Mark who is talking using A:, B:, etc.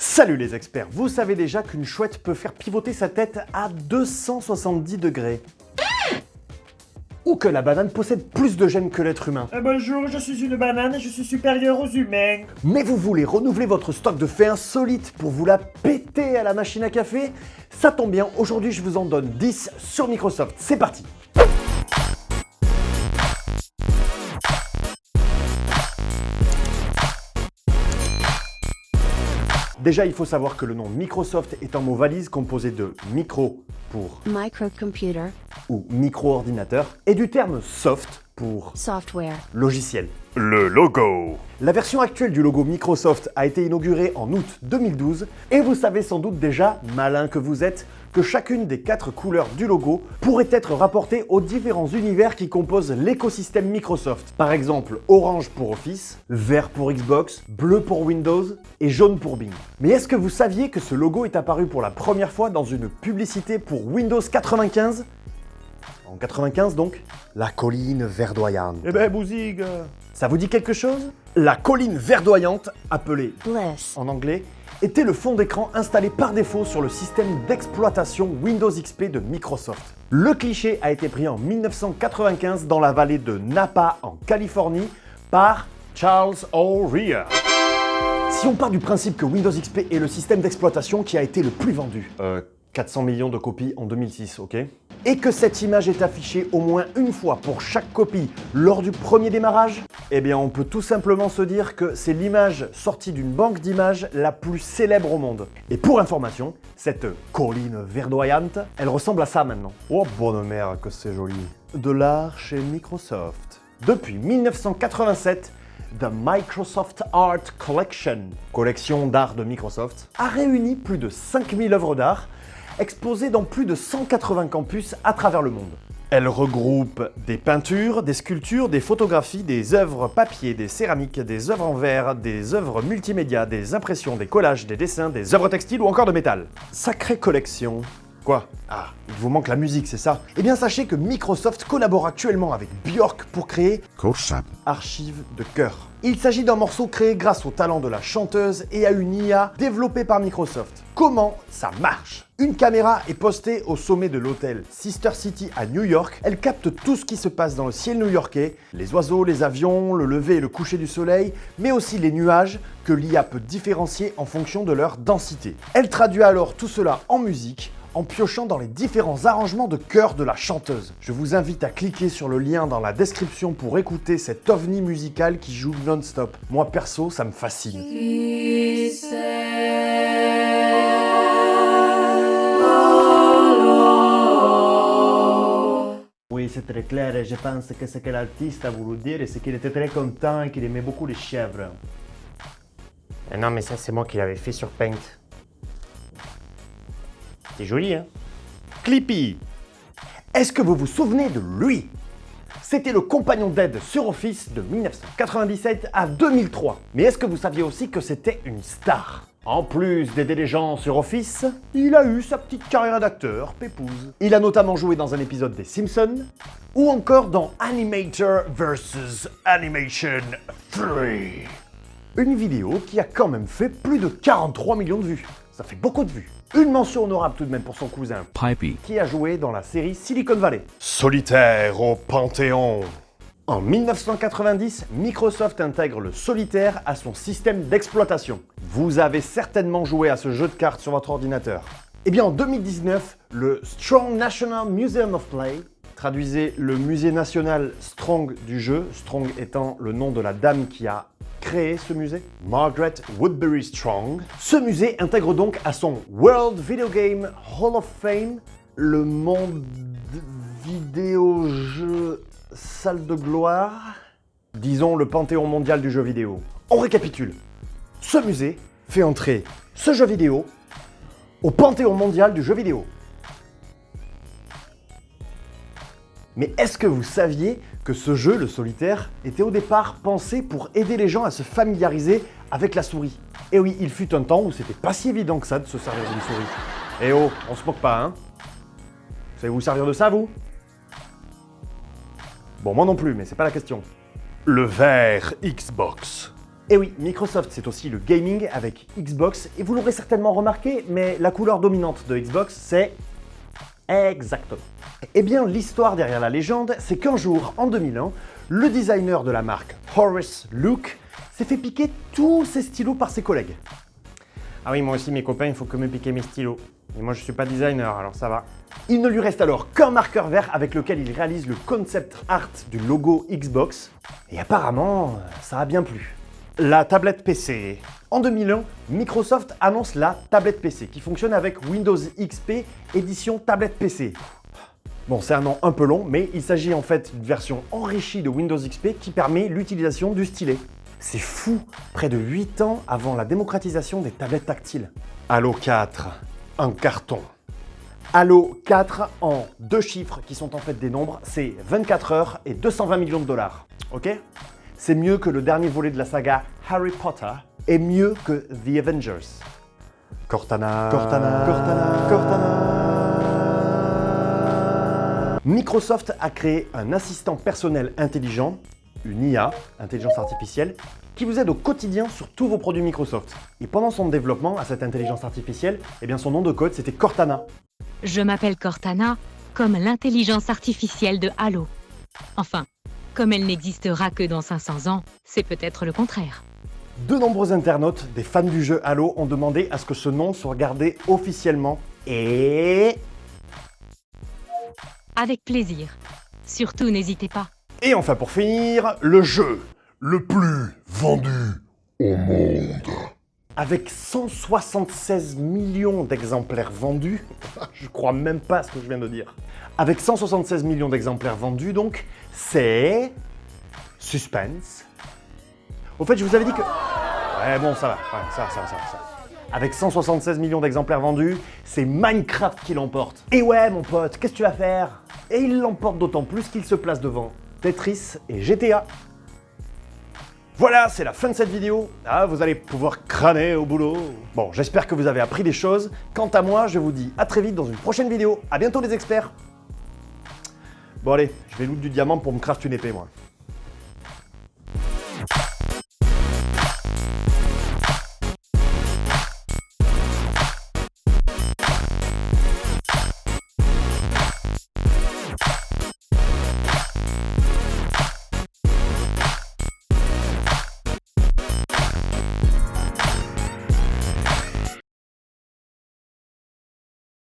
A: Salut les experts, vous savez déjà qu'une chouette peut faire pivoter sa tête à 270 degrés. Ou que la banane possède plus de gènes que l'être humain.
B: Bonjour, je suis une banane et je suis supérieur aux humains.
A: Mais vous voulez renouveler votre stock de faits insolites pour vous la péter à la machine à café? Ça tombe bien, aujourd'hui je vous en donne 10 sur Microsoft. C'est parti! Déjà, il faut savoir que le nom Microsoft est un mot valise composé de micro pour
C: microcomputer,
A: ou micro-ordinateur et du terme soft pour
C: software.
A: logiciel. Le logo. La version actuelle du logo Microsoft a été inaugurée en août 2012 et vous savez sans doute déjà, malin que vous êtes, que chacune des 4 couleurs du logo pourrait être rapportée aux différents univers qui composent l'écosystème Microsoft. Par exemple, orange pour Office, vert pour Xbox, bleu pour Windows et jaune pour Bing. Mais est-ce que vous saviez que ce logo est apparu pour la première fois dans une publicité pour Windows 95 ? En 95 donc, la colline verdoyante.
B: Eh ben, Bouzig.
A: Ça vous dit quelque chose? La colline verdoyante, appelée
C: Bliss.
A: en anglais, était le fond d'écran installé par défaut sur le système d'exploitation Windows XP de Microsoft. Le cliché a été pris en 1995 dans la vallée de Napa en Californie par Charles O'Rear. Si on part du principe que Windows XP est le système d'exploitation qui a été le plus vendu, 400 millions de copies en 2006, ok? Et que cette image est affichée au moins une fois pour chaque copie lors du premier démarrage, eh bien on peut tout simplement se dire que c'est l'image sortie d'une banque d'images la plus célèbre au monde. Et pour information, cette colline verdoyante, elle ressemble à ça maintenant. Oh bonne mère que c'est joli. De l'art chez Microsoft. Depuis 1987, The Microsoft Art Collection, collection d'art de Microsoft, a réuni plus de 5000 œuvres d'art exposées dans plus de 180 campus à travers le monde. Elle regroupe des peintures, des sculptures, des photographies, des œuvres papier, des céramiques, des œuvres en verre, des œuvres multimédia, des impressions, des collages, des dessins, des œuvres textiles ou encore de métal. Sacrée collection. Quoi? Ah, il vous manque la musique, c'est ça? Eh bien sachez que Microsoft collabore actuellement avec Björk pour créer Archives de cœur. Il s'agit d'un morceau créé grâce au talent de la chanteuse et à une IA développée par Microsoft. Comment ça marche? Une caméra est postée au sommet de l'hôtel Sister City à New York. Elle capte tout ce qui se passe dans le ciel new-yorkais, les oiseaux, les avions, le lever et le coucher du soleil, mais aussi les nuages que l'IA peut différencier en fonction de leur densité. Elle traduit alors tout cela en musique, en piochant dans les différents arrangements de chœur de la chanteuse. Je vous invite à cliquer sur le lien dans la description pour écouter cet ovni musical qui joue non-stop. Moi perso, ça me fascine.
B: Oui, c'est très clair et je pense que ce que l'artiste a voulu dire, c'est qu'il était très content et qu'il aimait beaucoup les chèvres.
D: Non, mais ça, c'est moi qui l'avais fait sur Paint. C'est joli, hein?
A: Clippy. Est-ce que vous vous souvenez de lui? C'était le compagnon d'Ed sur Office de 1997 à 2003. Mais est-ce que vous saviez aussi que c'était une star? En plus d'aider les gens sur Office, il a eu sa petite carrière d'acteur, pépouze. Il a notamment joué dans un épisode des Simpsons, ou encore dans Animator vs Animation 3. Une vidéo qui a quand même fait plus de 43 millions de vues. Ça fait beaucoup de vues. Une mention honorable tout de même pour son cousin,
E: Pipey,
A: qui a joué dans la série Silicon Valley. Solitaire au Panthéon. En 1990, Microsoft intègre le solitaire à son système d'exploitation. Vous avez certainement joué à ce jeu de cartes sur votre ordinateur. Eh bien en 2019, le Strong National Museum of Play, traduisez le musée national Strong du jeu, Strong étant le nom de la dame qui a créé ce musée, Margaret Woodbury Strong. Ce musée intègre donc à son World Video Game Hall of Fame le monde vidéo jeu salle de gloire, disons le panthéon mondial du jeu vidéo. On récapitule. Ce musée fait entrer ce jeu vidéo au panthéon mondial du jeu vidéo. Mais est-ce que vous saviez que ce jeu, le solitaire, était au départ pensé pour aider les gens à se familiariser avec la souris? Et oui, il fut un temps où c'était pas si évident que ça de se servir d'une souris. Eh oh, on se moque pas, hein? Vous savez vous servir de ça, vous? Bon, moi non plus, mais c'est pas la question. Le vert Xbox. Et oui, Microsoft c'est aussi le gaming avec Xbox, et vous l'aurez certainement remarqué, mais la couleur dominante de Xbox c'est... exactement. Eh bien, l'histoire derrière la légende, c'est qu'un jour, en 2001, le designer de la marque Horace Luke s'est fait piquer tous ses stylos par ses collègues.
D: Ah oui, moi aussi, mes copains, il faut que me piquer mes stylos. Et moi, je suis pas designer, alors ça va.
A: Il ne lui reste alors qu'un marqueur vert avec lequel il réalise le concept art du logo Xbox, et apparemment, ça a bien plu. La tablette PC. En 2001, Microsoft annonce la tablette PC qui fonctionne avec Windows XP édition tablette PC. Bon, c'est un nom un peu long, mais il s'agit en fait d'une version enrichie de Windows XP qui permet l'utilisation du stylet. C'est fou, près de 8 ans avant la démocratisation des tablettes tactiles. Halo 4, un carton. Halo 4 en 2 chiffres qui sont en fait des nombres, c'est 24 heures et 220 millions de dollars. Ok? C'est mieux que le dernier volet de la saga Harry Potter et mieux que The Avengers. Cortana, Cortana, Cortana, Cortana. Microsoft a créé un assistant personnel intelligent, une IA, intelligence artificielle, qui vous aide au quotidien sur tous vos produits Microsoft. Et pendant son développement à cette intelligence artificielle, eh bien son nom de code c'était Cortana.
C: Je m'appelle Cortana, comme l'intelligence artificielle de Halo. Enfin, comme elle n'existera que dans 500 ans, c'est peut-être le contraire.
A: De nombreux internautes, des fans du jeu Halo, ont demandé à ce que ce nom soit gardé officiellement. Et
C: Avec plaisir. Surtout, n'hésitez pas.
A: Et enfin pour finir, le jeu le plus vendu au monde. Avec 176 millions d'exemplaires vendus, je crois même pas à ce que je viens de dire. Avec 176 millions d'exemplaires vendus donc, c'est... Suspense. Au fait, je vous avais dit que... Ouais bon, ça va, ouais, ça. Avec 176 millions d'exemplaires vendus, c'est Minecraft qui l'emporte. Et ouais mon pote, qu'est-ce que tu vas faire? Et il l'emporte d'autant plus qu'il se place devant Tetris et GTA. Voilà, c'est la fin de cette vidéo. Ah, vous allez pouvoir crâner au boulot. Bon, j'espère que vous avez appris des choses. Quant à moi, je vous dis à très vite dans une prochaine vidéo. À bientôt les experts. Bon allez, je vais loot du diamant pour me craft une épée moi.